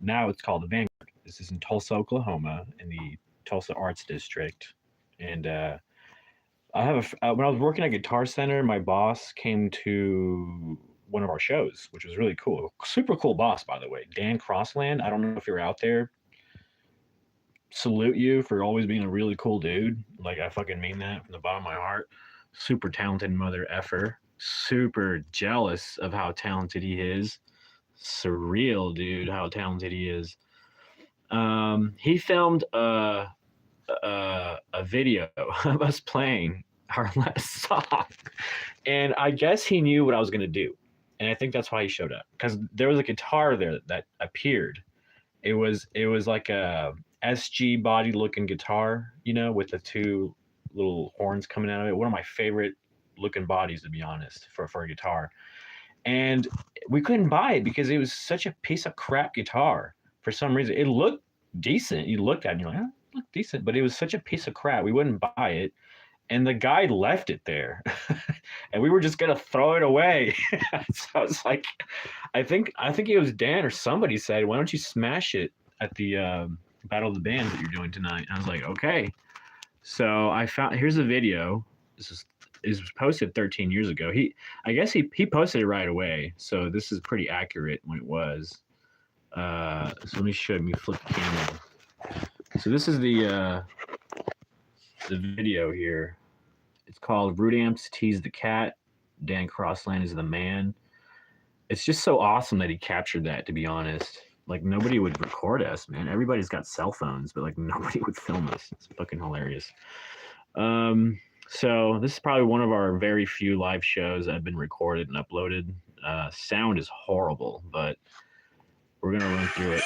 now it's called the Vanguard. This is in Tulsa, Oklahoma, in the Tulsa Arts District. And I have when I was working at Guitar Center, my boss came to one of our shows, which was really cool. Super cool boss, by the way, Dan Crossland. I don't know if you're out there. Salute you for always being a really cool dude. Like I fucking mean that from the bottom of my heart. Super talented mother effer. Super jealous of how talented he is. Surreal, dude, how talented he is. He filmed a video of us playing our last song, and I guess he knew what I was gonna do, and I think that's why he showed up because there was a guitar there that appeared. It was like a SG body looking guitar, you know, with the two little horns coming out of it. One of my favorite looking bodies, to be honest, for a guitar. And we couldn't buy it because it was such a piece of crap guitar. For some reason, it looked decent. You looked at it and you're like, oh, it looked decent, but it was such a piece of crap. We wouldn't buy it, and the guy left it there, and we were just gonna throw it away. So I was like, I think it was Dan or somebody said, "Why don't you smash it at the Battle of the Bands that you're doing tonight?" And I was like, "Okay." So I found here's a video. This was posted 13 years ago. I guess he posted it right away. So this is pretty accurate when it was. So let me show you. Let me flip the camera. So this is the video here. It's called Root Amps Tease the Cat. Dan Crossland is the man. It's just so awesome that he captured that, to be honest. Like, nobody would record us, man. Everybody's got cell phones, but, like, nobody would film us. It's fucking hilarious. So this is probably one of our very few live shows that have been recorded and uploaded. Sound is horrible, but we're going to run through it.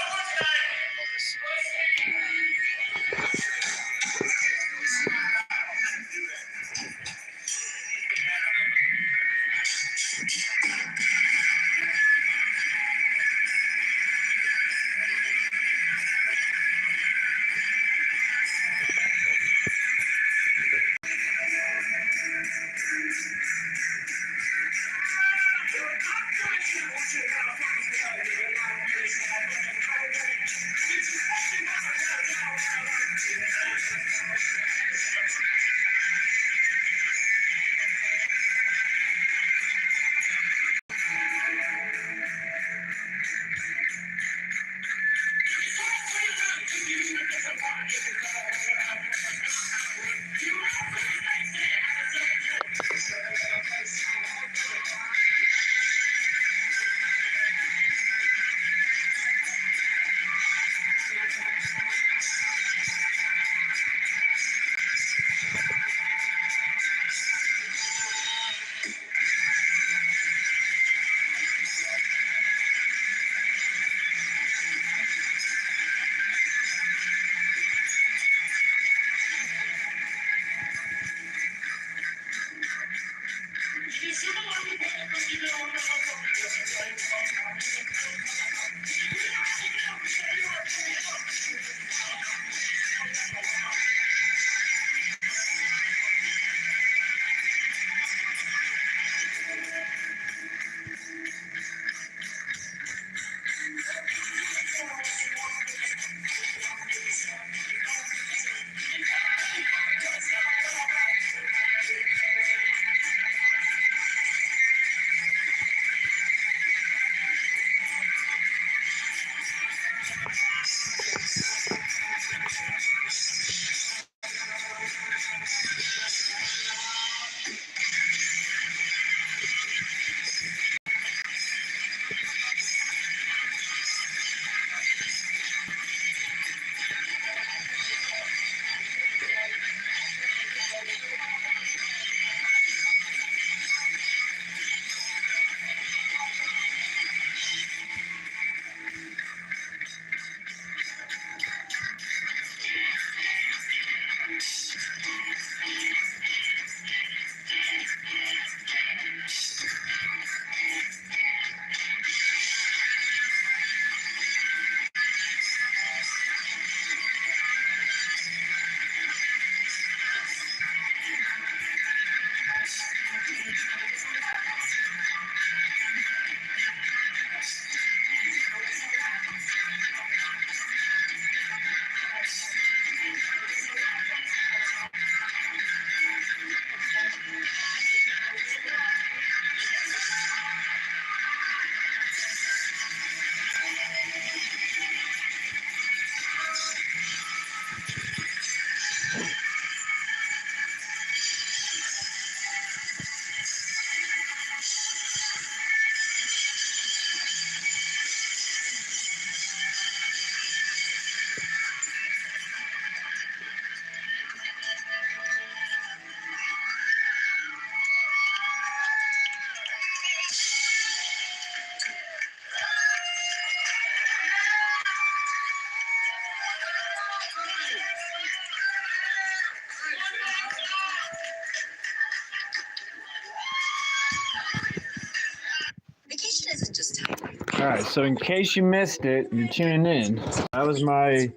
All right, so in case you missed it, you're tuning in. That was my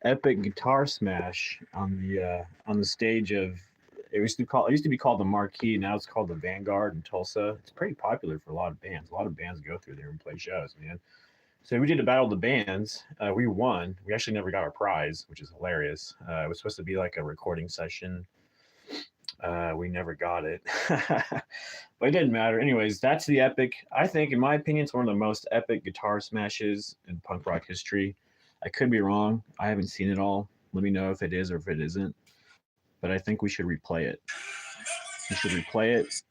epic guitar smash on the stage of it used to be called the Marquee. Now it's called the Vanguard in Tulsa. It's pretty popular for a lot of bands. A lot of bands go through there and play shows, man. So we did a battle of the bands. We won. We actually never got our prize, which is hilarious. It was supposed to be like a recording session. We never got it, but it didn't matter. Anyways, that's the epic. I think, in my opinion, it's one of the most epic guitar smashes in punk rock history. I could be wrong. I haven't seen it all. Let me know if it is or if it isn't. But I think we should replay it. We should replay it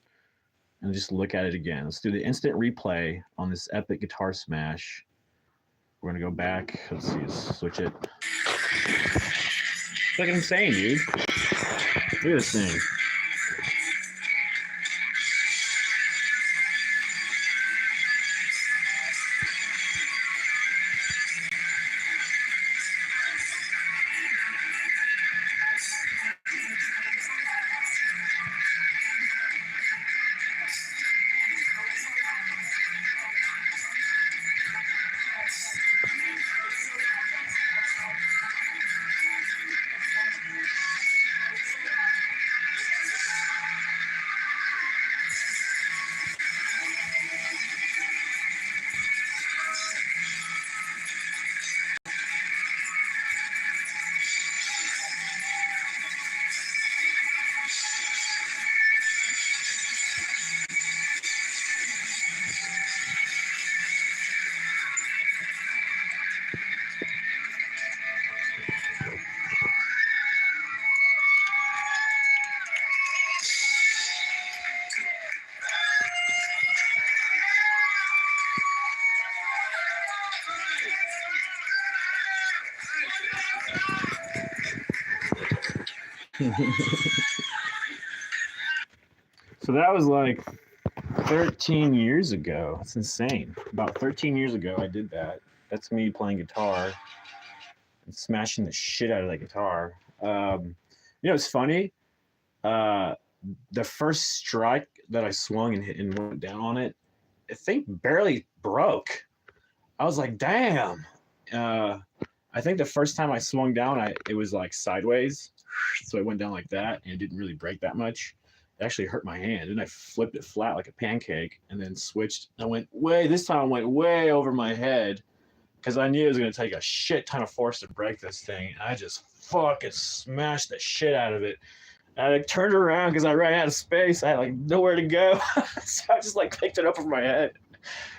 and just look at it again. Let's do the instant replay on this epic guitar smash. We're gonna go back. Let's see. Let's switch it. It's like insane, dude. Look at this thing. So that was like 13 years ago. It's insane. About 13 years ago, I did that. That's me playing guitar and smashing the shit out of that guitar. It's funny. The first strike that I swung and hit and went down on it, I think barely broke. I was like, damn. I think the first time I swung down, it was like sideways. So it went down like that, and it didn't really break that much. It actually hurt my hand, and I flipped it flat like a pancake, and then switched. This time I went way over my head, because I knew it was going to take a shit ton of force to break this thing. And I just fucking smashed the shit out of it. And I turned around because I ran out of space. I had like nowhere to go. So I just like picked it up over my head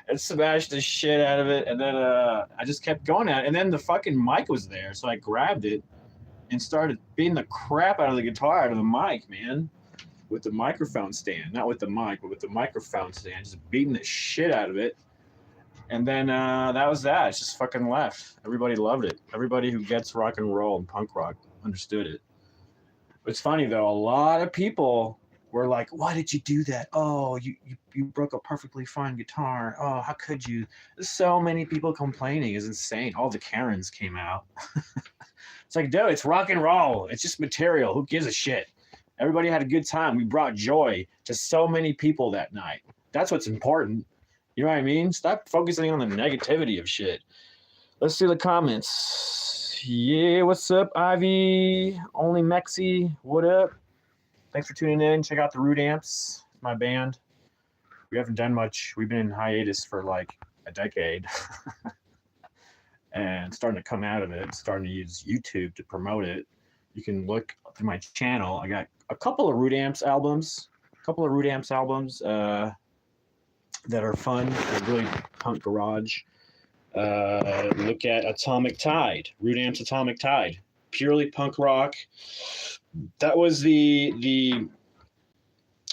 and smashed the shit out of it. And then I just kept going at it. And then the fucking mic was there. So I grabbed it and started beating the crap out of the guitar, out of the mic, man. With the microphone stand. Not with the mic, but with the microphone stand. Just beating the shit out of it. And then that was that. It's just fucking left. Everybody loved it. Everybody who gets rock and roll and punk rock understood it. It's funny though, a lot of people were like, why did you do that? Oh, you broke a perfectly fine guitar. Oh, how could you? There's so many people complaining. It's insane. All the Karens came out. It's like, dude, it's rock and roll. It's just material. Who gives a shit? Everybody had a good time. We brought joy to so many people that night. That's what's important. You know what I mean? Stop focusing on the negativity of shit. Let's see the comments. Yeah, what's up, Ivy? Only Mexi, what up? Thanks for tuning in. Check out the Root Amps, my band. We haven't done much. We've been in hiatus for like a decade. And starting to come out of it, starting to use YouTube to promote it. You can look through my channel. I got a couple of Root Amps albums. That are fun. They're really punk garage. Look at Atomic Tide, Root Amps Atomic Tide, purely punk rock. That was we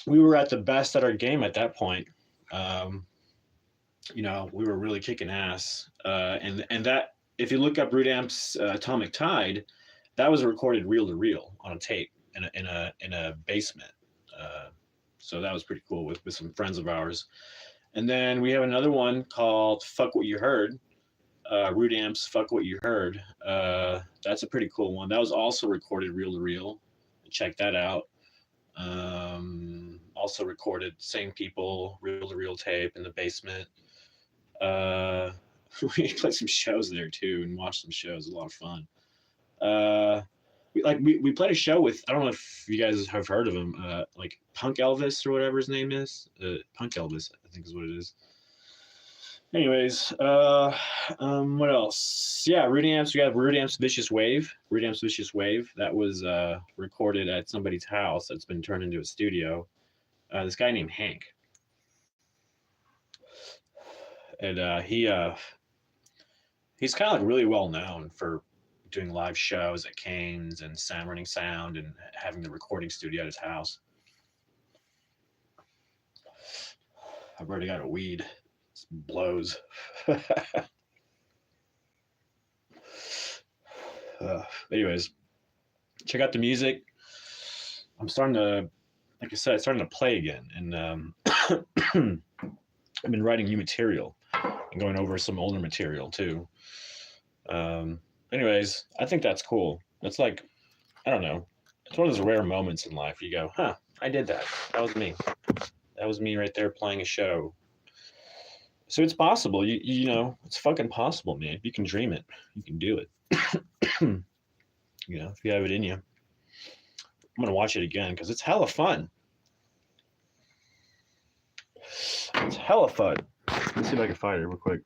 were at the best at our game at that point. We were really kicking ass. And that, if you look up Root Amps Atomic Tide, that was recorded reel to reel on a tape in a basement. So that was pretty cool with some friends of ours. And then we have another one called Fuck What You Heard. Root Amps Fuck What You Heard. That's a pretty cool one. That was also recorded reel to reel. Check that out. Also recorded, same people, reel to reel tape in the basement. Uh, we played some shows there too and watched some shows. It was a lot of fun. Uh, we played a show with, I don't know if you guys have heard of him, like Punk Elvis or whatever his name is. Punk Elvis, I think is what it is. Anyways, what else? Yeah, Rudy Amps. We got Rudy Amps Vicious Wave. Rudy Amps Vicious Wave. That was recorded at somebody's house. That's been turned into a studio. This guy named Hank, and he's kind of like really well known for doing live shows at Canes and Sound Running Sound and having the recording studio at his house. I've already got a weed. It blows. Anyways, check out the music. I'm starting to, like I said, starting to play again, and I've been writing new material and going over some older material too. Anyways, I think that's cool. It's like, I don't know, it's one of those rare moments in life. You go, huh, I did that. That was me. That was me right there playing a show. So it's possible. You know, it's fucking possible, man. If you can dream it, you can do it. You know, if you have it in you. I'm gonna watch it again because it's hella fun. It's hella fun. Let's see if I can find it real quick.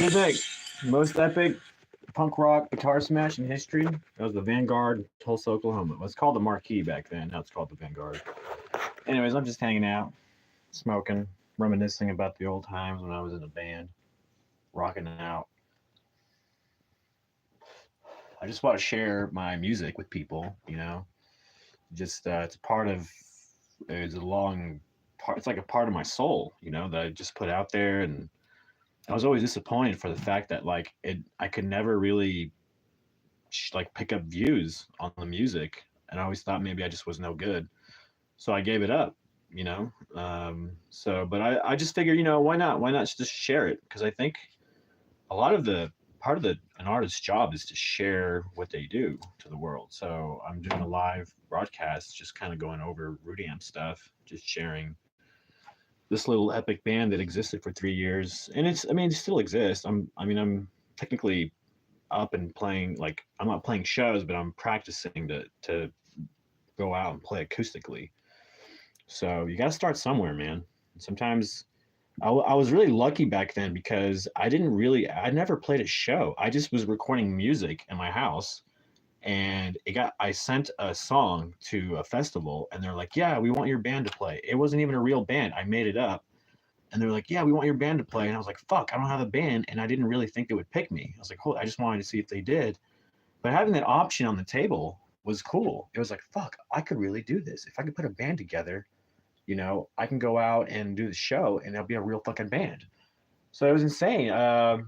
Epic, most epic punk rock guitar smash in history. That was the Vanguard, Tulsa, Oklahoma. It was called the Marquee back then. Now it's called the Vanguard. Anyways, I'm just hanging out, smoking, reminiscing about the old times when I was in a band, rocking out. I just want to share my music with people, you know. Just it's a part of it's a long part. It's like a part of my soul, you know, that I just put out there, and I was always disappointed for the fact that like I could never really like pick up views on the music, and I always thought maybe I just was no good, so I gave it up, you know. But I just figured, you know, why not just share it, because I think a lot of the part of an artist's job is to share what they do to the world. So I'm doing a live broadcast, just kind of going over Root Amp stuff, just sharing this little epic band that existed for 3 years, and I mean, it still exists. I'm technically up and playing. Like, I'm not playing shows, but I'm practicing to go out and play acoustically. So you got to start somewhere, man. Sometimes I was really lucky back then because I never played a show. I just was recording music in my house, and I sent a song to a festival, and they're like, yeah, we want your band to play. It wasn't even a real band. I made it up. And they're like, yeah, we want your band to play. And I was like, fuck, I don't have a band. And I didn't really think they would pick me. I was like, hold, I just wanted to see if they did. But having that option on the table was cool. It was like, fuck, I could really do this. If I could put a band together, you know, I can go out and do the show, and it'll be a real fucking band. So it was insane. A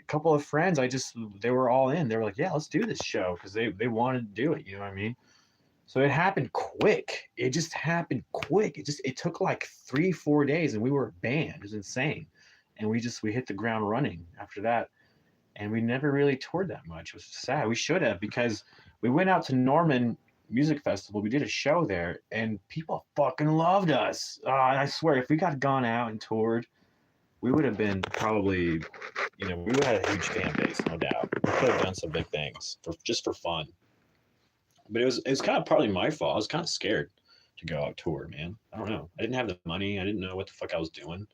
couple of friends, they were all in. They were like, yeah, let's do this show, because they wanted to do it. You know what I mean? So it happened quick. It just happened quick. It took like 3-4 days, and we were a band. It was insane. And we hit the ground running after that. And we never really toured that much. It was sad. We should have, because we went out to Norman Music Festival. We did a show there, and people fucking loved us. I swear, if we got gone out and toured, we would have been probably, you know, we would have had a huge fan base, no doubt. We could have done some big things just for fun. But it was kind of partly my fault. I was kind of scared to go out tour, man. I don't know. I didn't have the money. I didn't know what the fuck I was doing.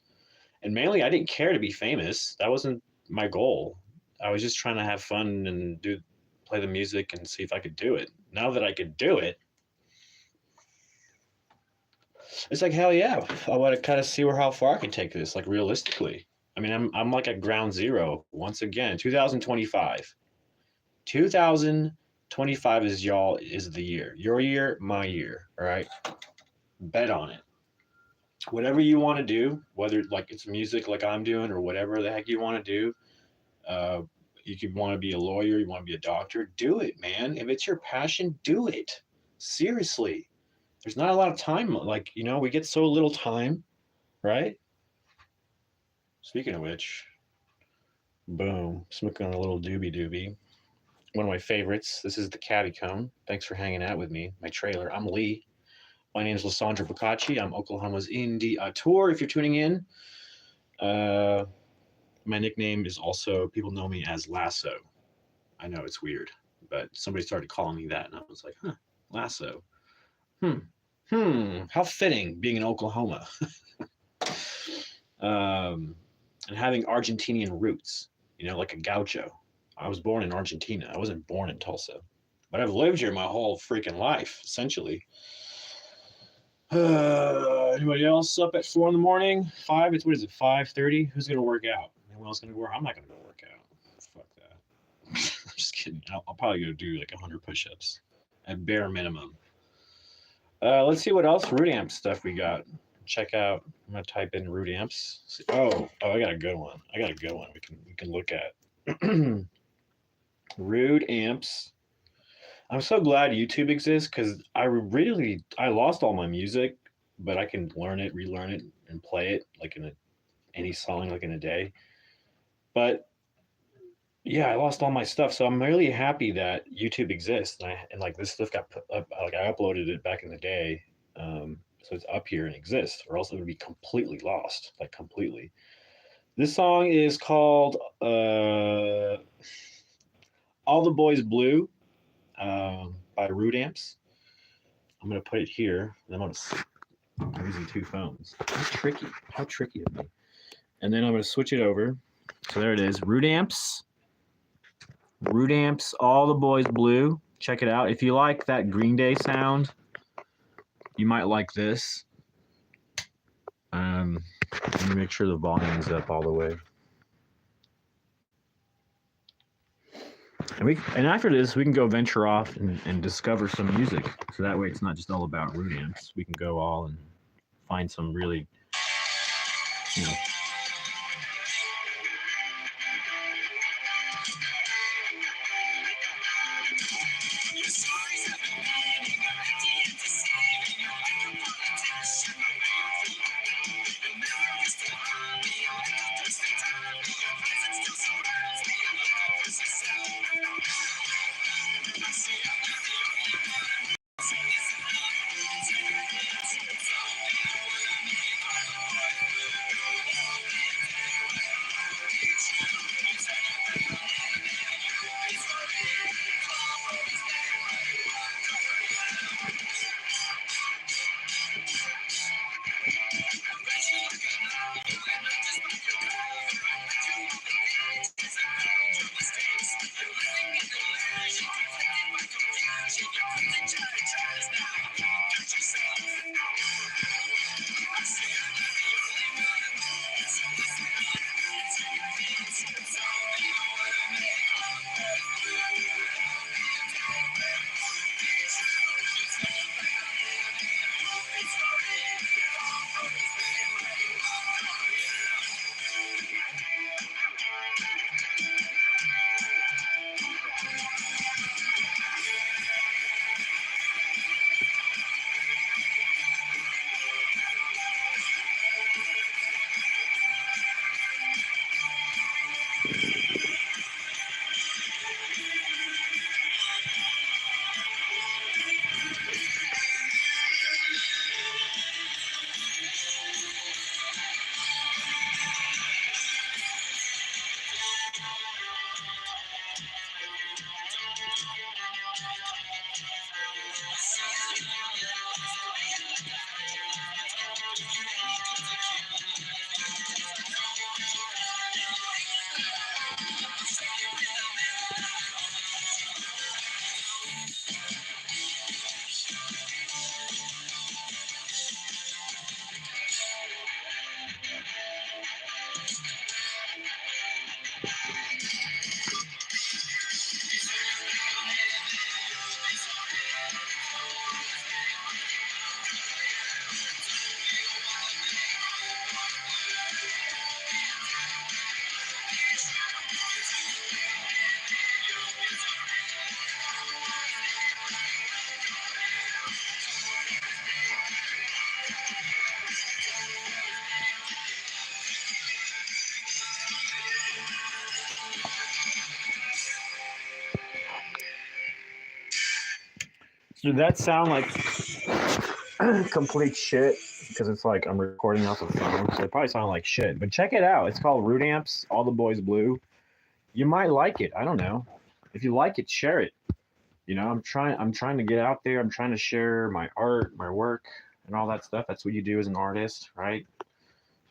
And mainly, I didn't care to be famous. That wasn't my goal. I was just trying to have fun and play the music and see if I could do it. Now that I could do it, it's like, hell yeah. I want to kind of see how far I can take this, like, realistically. I mean, I'm like at ground zero once again. 2025. 2025 is the year. Your year, my year. All right. Bet on it. Whatever you want to do, whether like it's music like I'm doing or whatever the heck you want to do, you could want to be a lawyer, you want to be a doctor, do it, man. If it's your passion, do it. Seriously. There's not a lot of time. Like, you know, we get so little time, right? Speaking of which, boom, smoking on a little doobie. One of my favorites. This is the Caddy Cone. Thanks for hanging out with me. My trailer. I'm Lee. My name is Lissandro Bocacci. I'm Oklahoma's indie tour. If you're tuning in, my nickname is also, people know me as Lasso. I know it's weird, but somebody started calling me that, and I was like, huh, Lasso. How fitting, being in Oklahoma. And having Argentinian roots, you know, like a gaucho. I was born in Argentina. I wasn't born in Tulsa, but I've lived here my whole freaking life, essentially. Anybody else up at 4 in the morning? 5? What is it? 5:30? Who's gonna work out? Anyone else gonna go work? I'm not gonna go work out. Fuck that. I'm just kidding. I'll probably go do like 100 push-ups at bare minimum. Let's see what else Root Amp stuff we got. Check out. I'm gonna type in Root Amps. Oh, I got a good one. We can look at. Root Amps. I'm so glad YouTube exists, because I lost all my music, but I can learn it, relearn it, and play it like any song like in a day. But yeah, I lost all my stuff, so I'm really happy that YouTube exists, and like this stuff got put up. Like, I uploaded it back in the day, so it's up here and exists, or else it would be completely lost, like completely. This song is called "All the Boys Blue" by Root Amps. I'm gonna put it here, and I'm using two phones. How tricky of me. And then I'm gonna switch it over So there it is. Root amps. Root amps, All the Boys Blue. Check it out. If you like that Green Day sound, you might like this. Let me make sure the volume is up all the way. And after this, we can go venture off and discover some music. So that way, it's not just all about root amps. We can go all and find some really, you know. Did that sound like complete shit? Because it's like I'm recording off a phone, so it probably sounded like shit. But check it out. It's called Root Amps, All the Boys Blue. You might like it. I don't know. If you like it, share it. You know, I'm trying to get out there. I'm trying to share my art, my work, and all that stuff. That's what you do as an artist, right?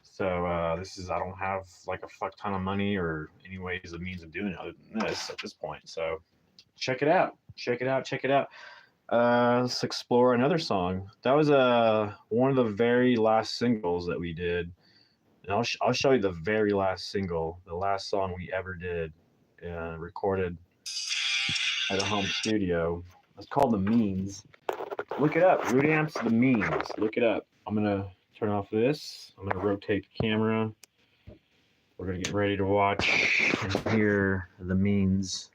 So I don't have like a fuck ton of money or any ways of means of doing it other than this at this point. So check it out. Check it out. Check it out. Let's explore another song. That was one of the very last singles that we did. And I'll show you the very last single, the last song we ever did, recorded at a home studio. It's called The Means. Look it up. Root Amps, The Means. Look it up. I'm going to turn off this. I'm going to rotate the camera. We're going to get ready to watch and hear The Means.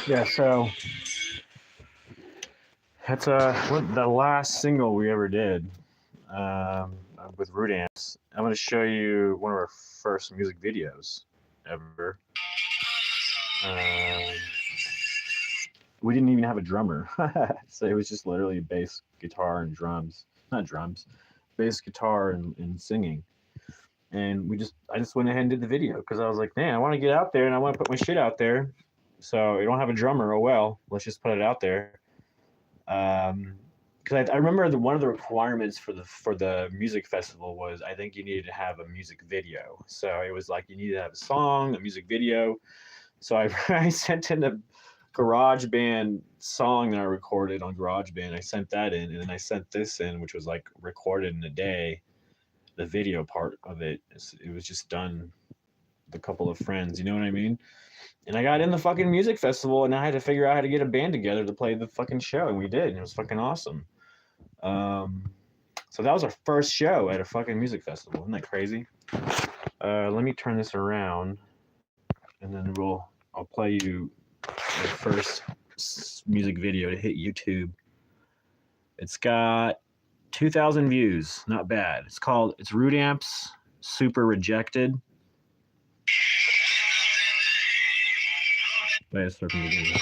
Yeah, so that's the last single we ever did with Root Amps. I'm going to show you one of our first music videos ever. Um, we didn't even have a drummer, so it was just literally bass, guitar, and drums. Not drums, bass, guitar, and singing. And I just went ahead and did the video because I was like, man, I want to get out there and I want to put my shit out there. So I don't have a drummer. Oh well, let's just put it out there. Because I remember one of the requirements for the music festival was I think you needed to have a music video. So it was like you needed to have a song, a music video. So I sent in a GarageBand song that I recorded on GarageBand. I sent that in, and then I sent this in, which was like recorded in a day. The video part of it was just done with a couple of friends. You know what I mean? And I got in the fucking music festival, and I had to figure out how to get a band together to play the fucking show, and we did, and it was fucking awesome. So that was our first show at a fucking music festival. Isn't that crazy? Let me turn this around, and then I'll play you the first music video to hit YouTube. It's got 2,000 views. Not bad. It's Root Amps Super Rejected. Wait, let's start from the beginning.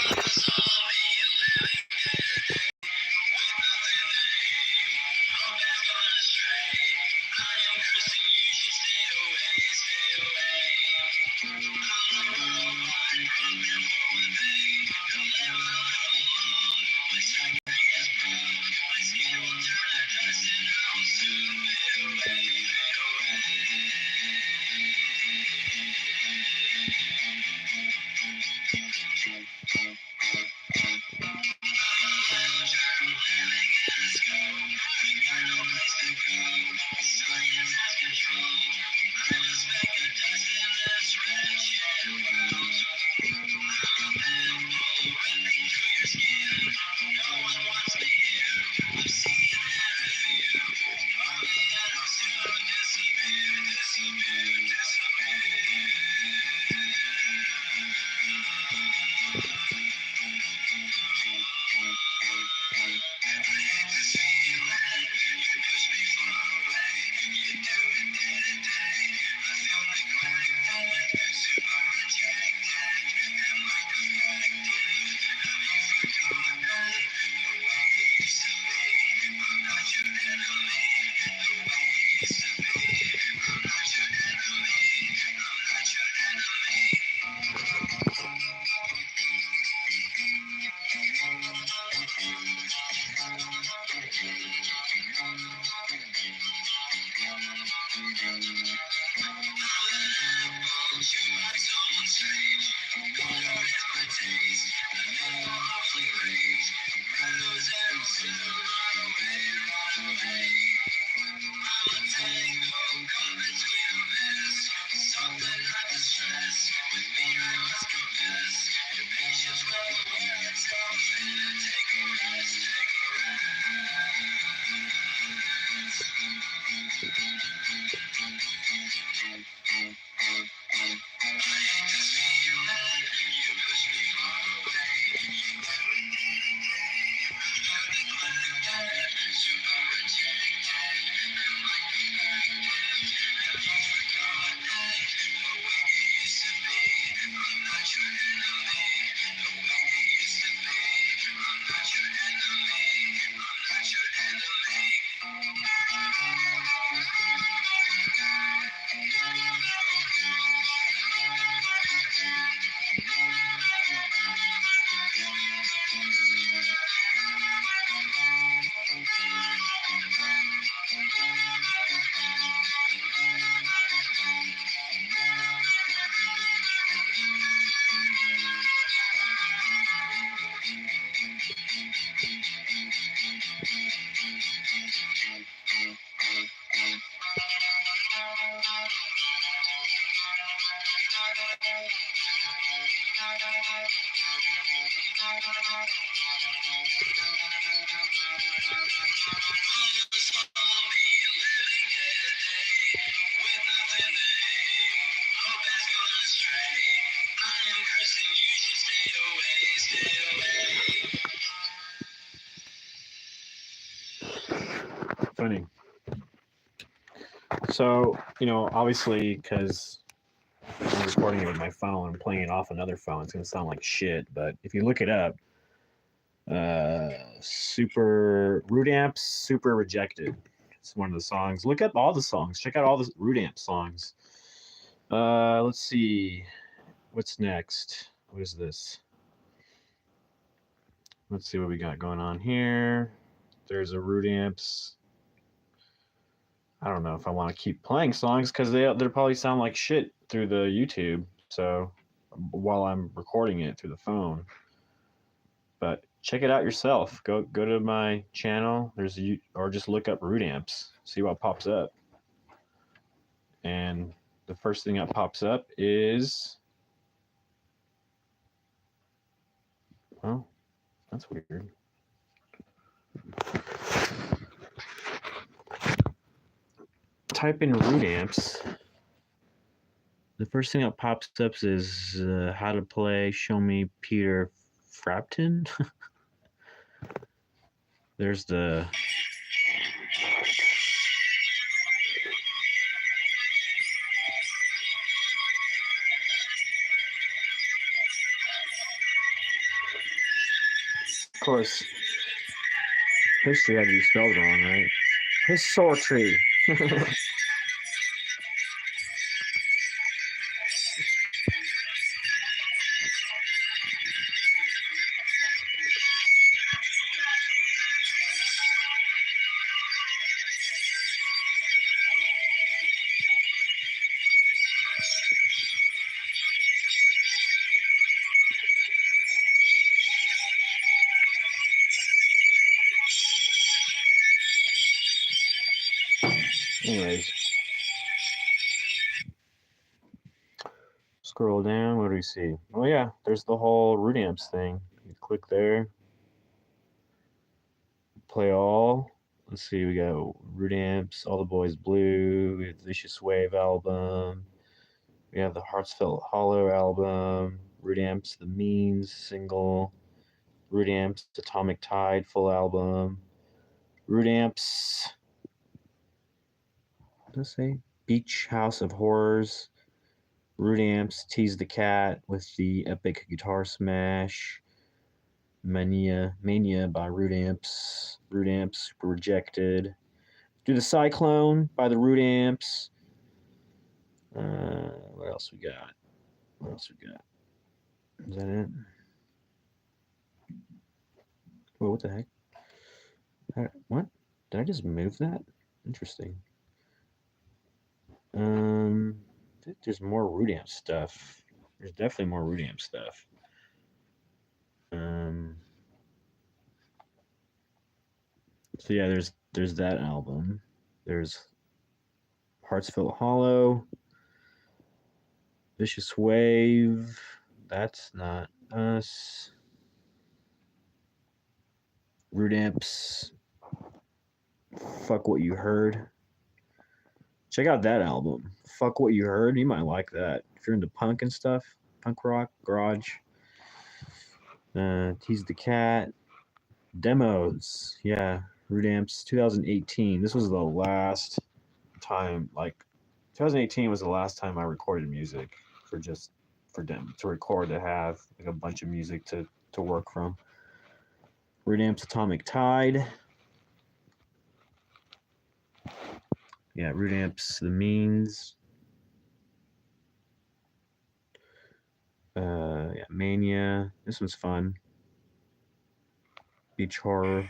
funny. So, obviously, because I'm recording it with my phone and playing it off another phone, it's going to sound like shit. But if you look it up, Super Root Amps, Super Rejected. It's one of the songs. Look up all the songs. Check out all the Root Amp songs. Let's see. What's next? What is this? Let's see what we got going on here. There's a Root Amps. I don't know if I want to keep playing songs because they'll probably sound like shit through the YouTube. So while I'm recording it through the phone, but check it out yourself. Go to my channel. Or just look up Root Amps. See what pops up. And the first thing that pops up is, well, that's weird. Type in Root Amps. The first thing that pops up is how to play Show Me Peter Frampton. There's the of course, history had to be spelled wrong, right? History. Anyways, scroll down. What do we see? Oh yeah, there's the whole Root Amps thing. You click there, play all. Let's see. We got Root Amps, All the Boys Blue. We have the Vicious Wave album. We have the Heartfelt Hollow album. Root Amps, The Means single. Root Amps, Atomic Tide full album. Root Amps. What does it say? Beach House of Horrors. Root Amps, Tease the Cat with the epic guitar smash. Mania by Root Amps. Root Amps, Super Rejected. Do the Cyclone by the Root Amps. What else we got? Is that it? Whoa, what the heck? What? Did I just move that? Interesting. I think there's more Root Amp stuff. There's definitely more Root Amp stuff. So yeah, there's that album. There's Heartfelt Hollow, Vicious Wave. That's not us. Root Amps. Fuck What You Heard. Check out that album. Fuck What You Heard. You might like that if you're into punk and stuff. Punk rock, garage. Tease the Cat. Demos. Yeah. Root Amps 2018. This was the last time, 2018 was the last time I recorded music for them to record, to have like a bunch of music to work from. Root Amps Atomic Tide. Yeah, Root Amps The Means. Yeah, Mania. This one's fun. Beach Horror.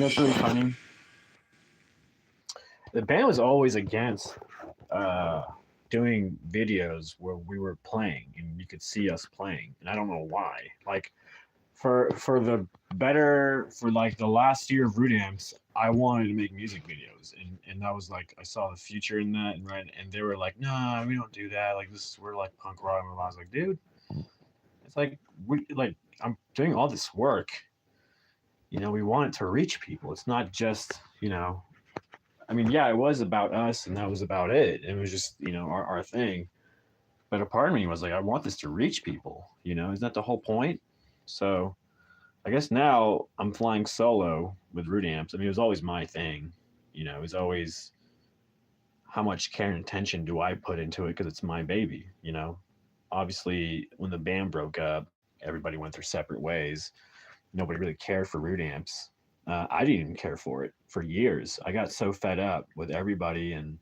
You know, it's really funny. The band was always against uh, doing videos where we were playing and you could see us playing, and I don't know why. Like for the better for like the last year of Root Amps, I wanted to make music videos, and that was like I saw the future in that, and right, and they were like, nah, we don't do that. Like this, we're like punk rock. And I was like, dude, it's like we like I'm doing all this work. You know, we want it to reach people. It's not just I mean, yeah, it was about us, and that was about it. It was just our thing. But a part of me was like, I want this to reach people. Isn't that the whole point? So I guess now I'm flying solo with Root Amps. I mean, it was always my thing. It was always how much care and attention do I put into it because it's my baby. Obviously, when the band broke up, everybody went their separate ways. Nobody really cared for Root Amps. I didn't even care for it for years. I got so fed up with everybody and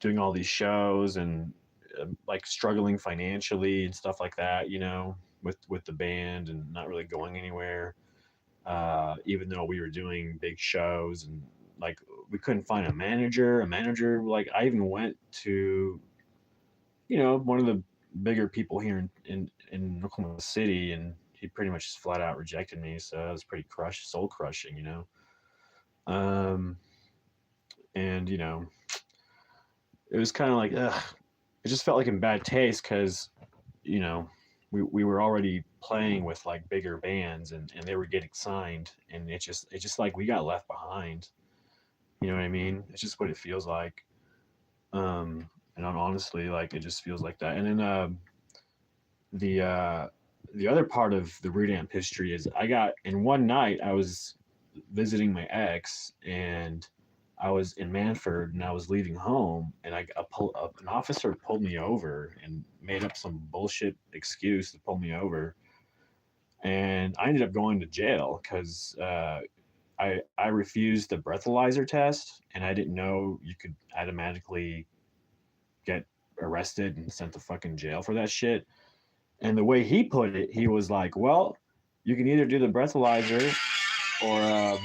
doing all these shows and like struggling financially and stuff like that. With the band and not really going anywhere. Even though we were doing big shows and like we couldn't find a manager. A manager like I even went to one of the bigger people here in Oklahoma City, and he pretty much just flat out rejected me. So I was pretty soul crushing. Um, and it was kind of like, ugh, it just felt like in bad taste because you know we were already playing with like bigger bands and they were getting signed, and it's just like we got left behind. You know what I mean? It's just what it feels like. And honestly, like it just feels like that. And then the uh, the other part of the Root Amp history is I got in one night I was visiting my ex, and I was in Manford and I was leaving home, and an officer pulled me over and made up some bullshit excuse to pull me over, and I ended up going to jail because I refused the breathalyzer test, and I didn't know you could automatically get arrested and sent to fucking jail for that shit. And the way he put it, he was like, "Well, you can either do the breathalyzer, or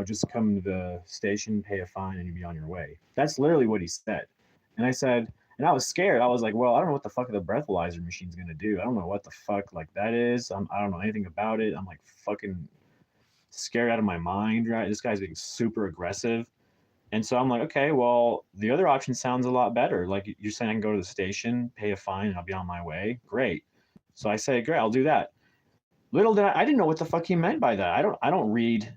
just come to the station, pay a fine, and you'll be on your way." That's literally what he said. And I said, and I was scared. I was like, well, I don't know what the fuck the breathalyzer machine's gonna do. I don't know what the fuck like that is. I don't know anything about it. I'm like fucking scared out of my mind. Right? This guy's being super aggressive. And so I'm like, okay, well, the other option sounds a lot better. Like you're saying I can go to the station, pay a fine, and I'll be on my way. Great. So I say, great, I'll do that. Little did I didn't know what the fuck he meant by that. I don't read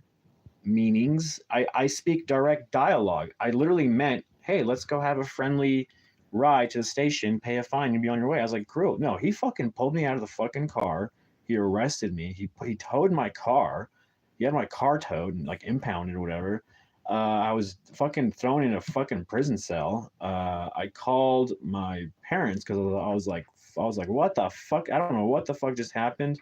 meanings. I speak direct dialogue. I literally meant, hey, let's go have a friendly ride to the station, pay a fine, and be on your way. I was like, cool. No, he fucking pulled me out of the fucking car. He arrested me. He towed my car. He had my car towed and like impounded or whatever. I was fucking thrown in a fucking prison cell. I called my parents because I was like, what the fuck? I don't know what the fuck just happened.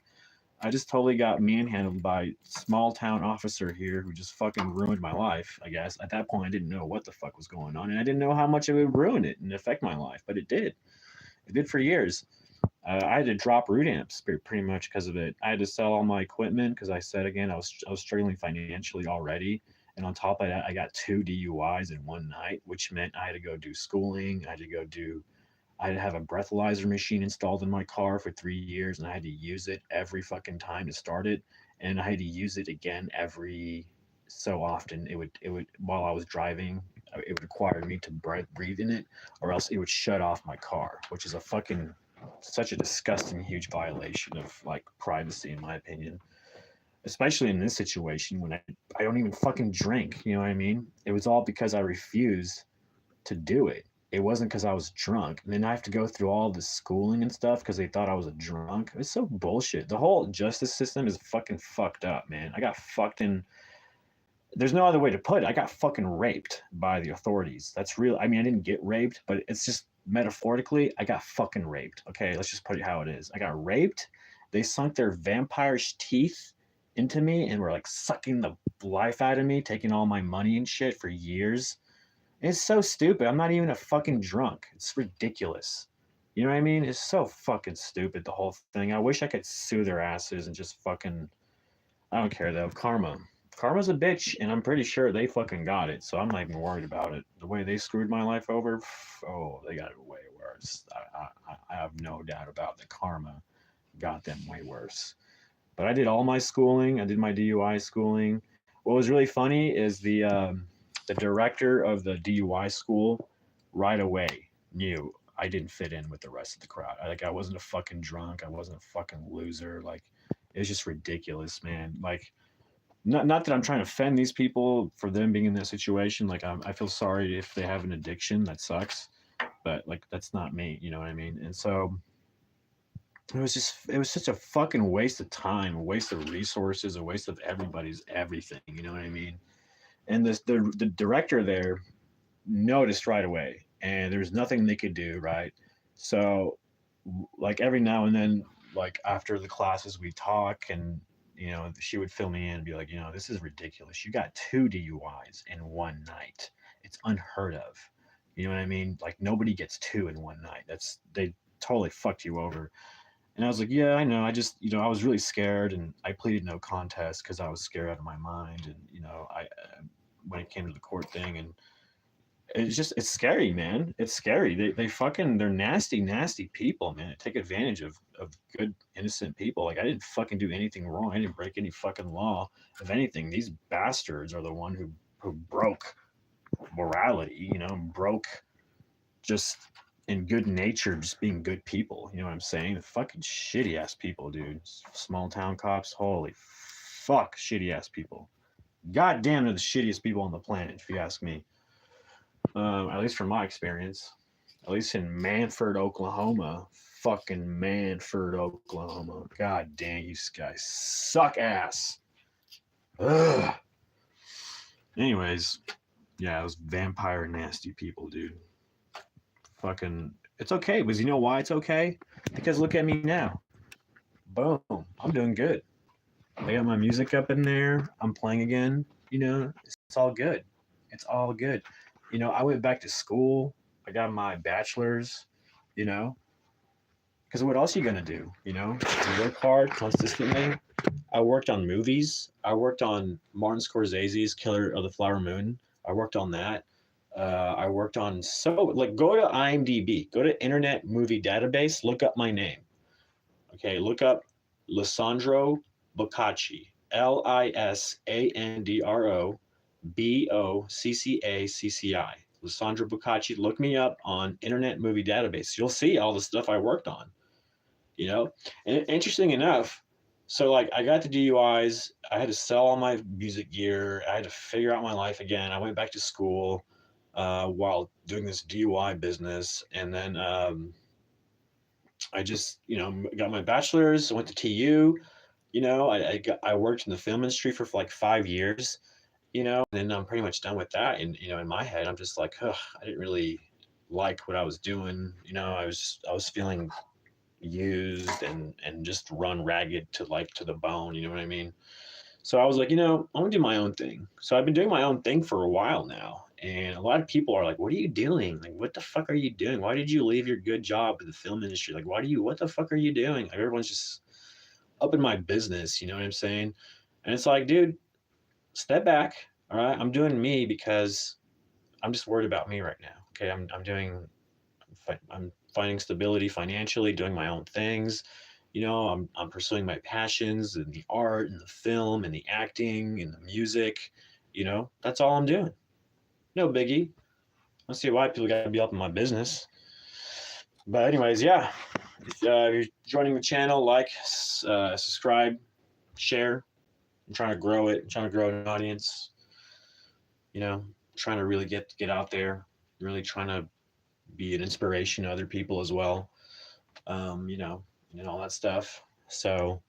I just totally got manhandled by small town officer here who just fucking ruined my life. I guess at that point I didn't know what the fuck was going on, and I didn't know how much it would ruin it and affect my life, but it did. It did for years. I had to drop Root Amps pretty much because of it. I had to sell all my equipment because I said again I was struggling financially already, and on top of that I got 2 DUIs in one night, which meant I had to go do schooling. I had to go do I had to have a breathalyzer machine installed in my car for 3 years, and I had to use it every fucking time to start it, and I had to use it again every so often. It would while I was driving, it would require me to breathe in it, or else it would shut off my car, which is a fucking such a disgusting huge violation of like privacy in my opinion, especially in this situation when I don't even fucking drink, you know what I mean? It was all because I refused to do it. It wasn't because I was drunk. And then I have to go through all this schooling and stuff because they thought I was a drunk. It's so bullshit. The whole justice system is fucking fucked up, man. I got fucked in. There's no other way to put it. I got fucking raped by the authorities. That's real. I mean, I didn't get raped, but it's just metaphorically, I got fucking raped. Okay, let's just put it how it is. I got raped. They sunk their vampirish teeth into me and were like sucking the life out of me, taking all my money and shit for years. It's so stupid. I'm not even a fucking drunk. It's ridiculous. You know what I mean? It's so fucking stupid, the whole thing. I wish I could sue their asses and just fucking. I don't care though. Karma. Karma's a bitch, and I'm pretty sure they fucking got it, so I'm not even worried about it. The way they screwed my life over, oh, they got it way worse. I have no doubt about the karma got them way worse. But I did all my schooling. I did my DUI schooling. What was really funny is the director of the DUI school right away knew I didn't fit in with the rest of the crowd. I wasn't a fucking drunk. I wasn't a fucking loser. Like it was just ridiculous, man. Like not that I'm trying to offend these people for them being in that situation. Like I feel sorry if they have an addiction. That sucks. But like that's not me. You know what I mean? And so it was such a fucking waste of time, a waste of resources, a waste of everybody's everything. You know what I mean? And the director there noticed right away, and there was nothing they could do, right? So like every now and then, like after the classes we talk, and she would fill me in and be like, this is ridiculous, you got 2 DUIs in one night. It's unheard of. You know what I mean? Like nobody gets two in one night. That's they totally fucked you over. And I was like, yeah, I know. I just, I was really scared, and I pleaded no contest because I was scared out of my mind. And I when it came to the court thing, and it's scary, man. It's scary. They fucking they're nasty, nasty people, man. They take advantage of good, innocent people. Like I didn't fucking do anything wrong. I didn't break any fucking law. If anything, these bastards are the one who broke morality. Broke just in good nature, just being good people. You know what I'm saying? Fucking shitty ass people, dude. Small town cops. Holy fuck, shitty ass people. God damn, they're the shittiest people on the planet, if you ask me. At least from my experience. At least in Manford, Oklahoma. Fucking Manford, Oklahoma. God damn, you guys suck ass. Ugh. Anyways, yeah, those vampire nasty people, dude. Fucking, it's okay. Because you know why it's okay? Because look at me now. Boom. I'm doing good. I got my music up in there. I'm playing again. It's all good. It's all good. I went back to school. I got my bachelor's, because what else are you going to do? To work hard consistently. I worked on movies. I worked on Martin Scorsese's Killer of the Flower Moon. I worked on that. I worked on go to IMDb, go to Internet Movie Database, look up my name. Okay, look up Lissandro Boccacci, Lisandro Boccacci. Lissandro Boccacci. Look me up on Internet Movie Database. You'll see all the stuff I worked on. And interesting enough, so like I got the DUIs, I had to sell all my music gear, I had to figure out my life again. I went back to school while doing this DUI business, and then I just got my bachelor's. I went to TU. I worked in the film industry for like 5 years. And then I'm pretty much done with that. And in my head, I'm just like, I didn't really like what I was doing. I was feeling used and just run ragged to the bone. You know what I mean? So I was like, I'm gonna do my own thing. So I've been doing my own thing for a while now. And a lot of people are like, what are you doing? Like, what the fuck are you doing? Why did you leave your good job in the film industry? Like, what the fuck are you doing? Like, everyone's just up in my business. You know what I'm saying? And it's like, dude, step back. All right. I'm doing me because I'm just worried about me right now. Okay. I'm finding stability financially, doing my own things. I'm pursuing my passions and the art and the film and the acting and the music. That's all I'm doing. No biggie. I don't see why people got to be up in my business. But anyways, yeah. If you're joining the channel, like, subscribe, share. I'm trying to grow it. I'm trying to grow an audience. Trying to really get out there. Really trying to be an inspiration to other people as well. And all that stuff. So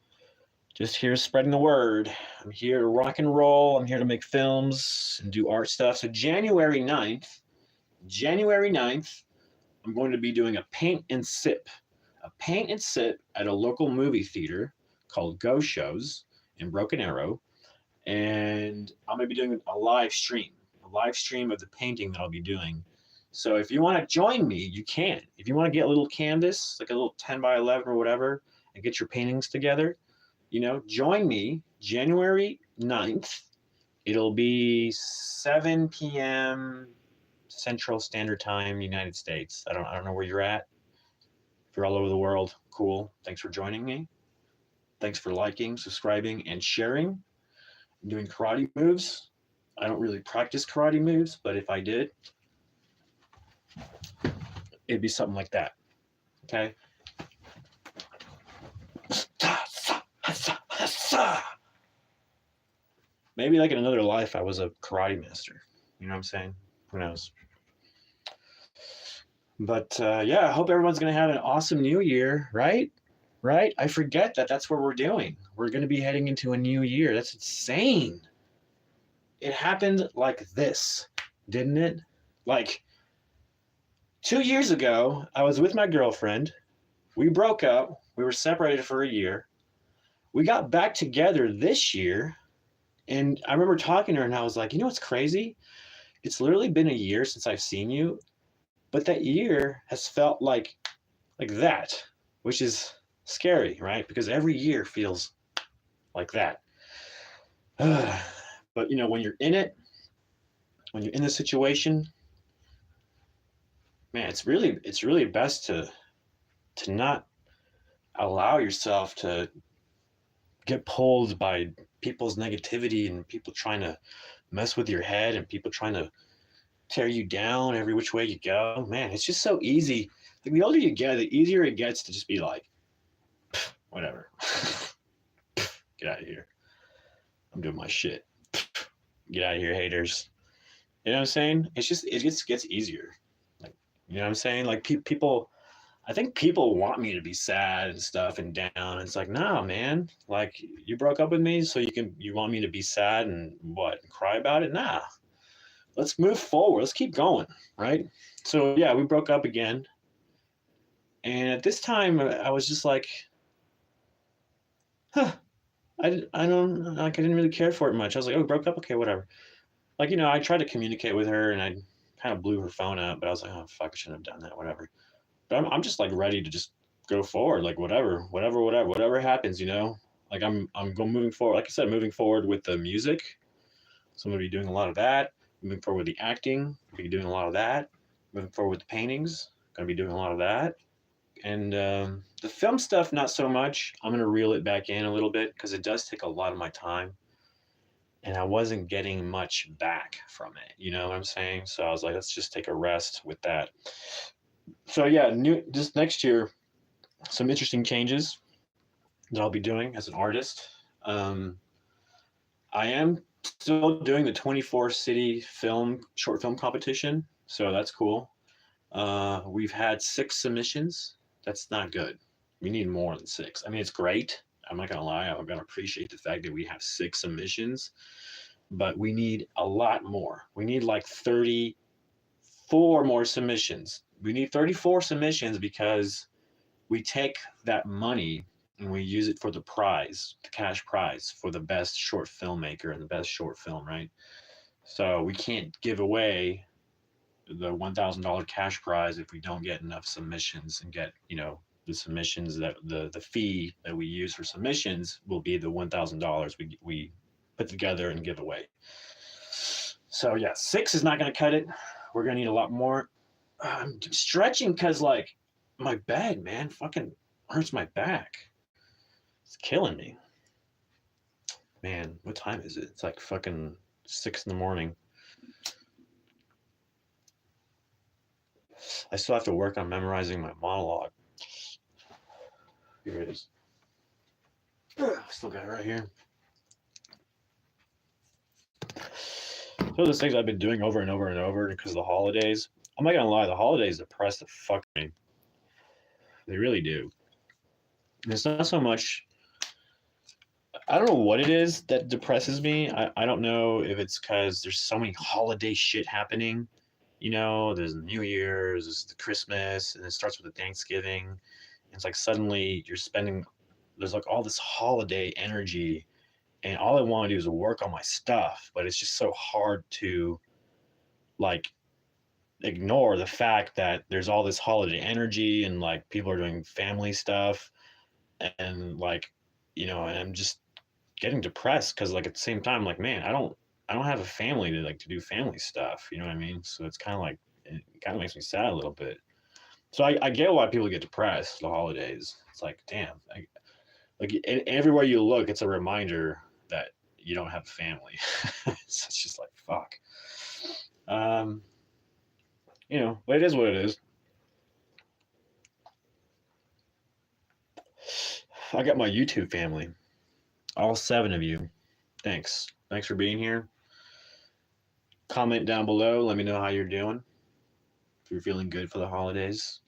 just here spreading the word. I'm here to rock and roll. I'm here to make films and do art stuff. So January 9th, I'm going to be doing a paint and sip at a local movie theater called Go Shows in Broken Arrow. And I'm going to be doing a live stream of the painting that I'll be doing. So if you want to join me, you can. If you want to get a little canvas, like a little 10 by 11 or whatever, and get your paintings together, join me January 9th. It'll be 7 p.m. Central Standard Time, United States. I don't know where you're at. If you're all over the world, cool. Thanks for joining me. Thanks for liking, subscribing, and sharing. I'm doing karate moves. I don't really practice karate moves, but if I did, it'd be something like that. Okay? Maybe like in another life, I was a karate master. You know what I'm saying? Who knows? But yeah, I hope everyone's going to have an awesome new year, right? Right? I forget that that's what we're doing. We're going to be heading into a new year. That's insane. It happened like this, didn't it? Like 2 years ago, I was with my girlfriend. We broke up. We were separated for a year. We got back together this year. And I remember talking to her and I was like, what's crazy? It's literally been a year since I've seen you. But that year has felt like that, which is scary, right? Because every year feels like that. But when you're in it, when you're in the situation, man, it's really best to not allow yourself to get pulled by people's negativity and people trying to mess with your head and people trying to tear you down every which way you go. Man, it's just so easy. Like the older you get, the easier it gets to just be like, whatever. Get out of here. I'm doing my shit. Get out of here, haters. You know what I'm saying? It gets easier. Like, you know what I'm saying? Like people, I think people want me to be sad and stuff and down. It's like, nah, man. Like you broke up with me, so you want me to be sad and what? And cry about it? Nah. Let's move forward. Let's keep going, right? So yeah, we broke up again. And at this time, I was just like, I didn't really care for it much. I was like, oh, we broke up? Okay, whatever. Like, I tried to communicate with her and I kind of blew her phone up, but I was like, oh, fuck, I shouldn't have done that, whatever. But I'm just like ready to just go forward, like whatever happens, Like I'm moving forward. Like I said, moving forward with the music. So I'm going to be doing a lot of that. Moving forward with the acting, I'll be doing a lot of that. Moving forward with the paintings, going to be doing a lot of that. And the film stuff, not so much. I'm going to reel it back in a little bit because it does take a lot of my time. And I wasn't getting much back from it. You know what I'm saying? So I was like, let's just take a rest with that. So yeah, this next year, some interesting changes that I'll be doing as an artist. I am still doing the 24 city short film competition. So that's cool. We've had 6 submissions. That's not good. We need more than 6. I mean, it's great. I'm not going to lie. I'm going to appreciate the fact that we have 6 submissions, but we need a lot more. We need like 34 more submissions. We need 34 submissions because we take that money and we use it for the prize, the cash prize for the best short filmmaker and the best short film, right? So we can't give away the $1,000 cash prize if we don't get enough submissions and get, the submissions that the fee that we use for submissions will be the $1,000 we put together and give away. So yeah, 6 is not going to cut it. We're going to need a lot more. I'm stretching because like my bed, man, fucking hurts my back. It's killing me. Man, what time is it? It's like fucking 6 in the morning. I still have to work on memorizing my monologue. Here it is. Still got it right here. So those things I've been doing over and over and over because of the holidays. I'm not gonna lie, the holidays depress the fuck out of me. They really do. And it's not so much. I don't know what it is that depresses me. I don't know if it's because there's so many holiday shit happening. You know, there's New Year's, there's the Christmas, and it starts with the Thanksgiving. And it's like suddenly you're spending, there's like all this holiday energy, and all I want to do is work on my stuff, but it's just so hard to like ignore the fact that there's all this holiday energy and like people are doing family stuff and like, you know, and I'm just getting depressed because like at the same time, like, man, I don't have a family to like to do family stuff. You know what I mean? So it's kind of like it kind of makes me sad a little bit. So I get why people get depressed the holidays. It's like, damn, like everywhere you look, it's a reminder that you don't have a family. So it's just like fuck. Um, you know, but it is what it is. I got my YouTube family, all 7 of you. Thanks for being here. Comment down below. Let me know how you're doing. If you're feeling good for the holidays,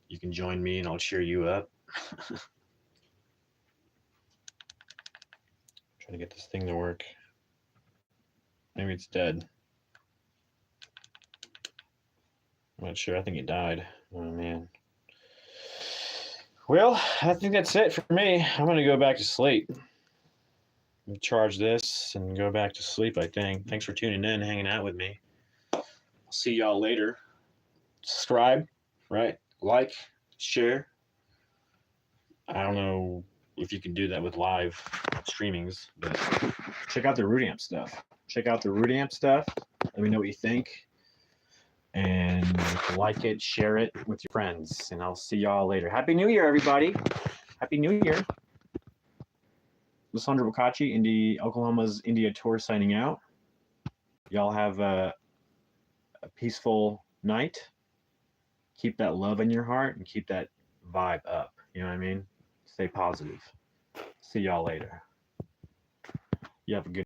you can join me and I'll cheer you up. Trying to get this thing to work. Maybe it's dead. I'm not sure. I think it died. Oh man. Well, I think that's it for me. I'm gonna go back to sleep. Charge this and go back to sleep, I think. Thanks for tuning in, hanging out with me. I'll see y'all later. Subscribe, right? Like, share. I don't know if you can do that with live streamings, but check out the Root Amp stuff. Let me know what you think. And like it, share it with your friends. And I'll see y'all later. Happy New Year, everybody. Happy New Year. Lissandra Bocacci, Oklahoma's India Tour signing out. Y'all have a peaceful night. Keep that love in your heart and keep that vibe up. You know what I mean? Stay positive. See y'all later. You have a good